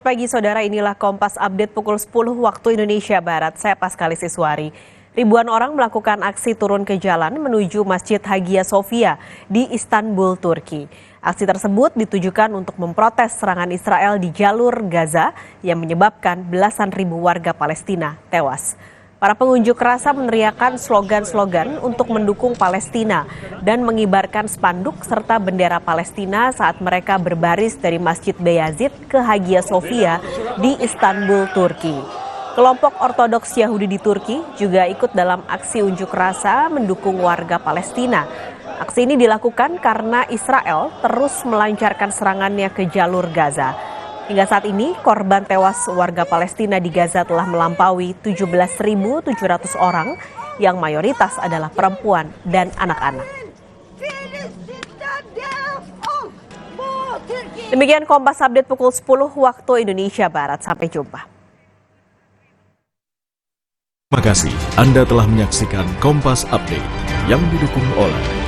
Pagi saudara, inilah Kompas Update pukul 10 waktu Indonesia Barat. Saya Paskalis Iswari. Ribuan orang melakukan aksi turun ke jalan menuju Masjid Hagia Sophia di Istanbul, Turki. Aksi tersebut ditujukan untuk memprotes serangan Israel di jalur Gaza yang menyebabkan belasan ribu warga Palestina tewas. Para pengunjuk rasa meneriakkan slogan-slogan untuk mendukung Palestina dan mengibarkan spanduk serta bendera Palestina saat mereka berbaris dari Masjid Beyazid ke Hagia Sophia di Istanbul, Turki. Kelompok Ortodoks Yahudi di Turki juga ikut dalam aksi unjuk rasa mendukung warga Palestina. Aksi ini dilakukan karena Israel terus melancarkan serangannya ke jalur Gaza. Hingga saat ini, korban tewas warga Palestina di Gaza telah melampaui 17.700 orang yang mayoritas adalah perempuan dan anak-anak. Demikian Kompas Update pukul 10 waktu Indonesia Barat. Sampai jumpa. Terima kasih Anda telah menyaksikan Kompas Update yang didukung oleh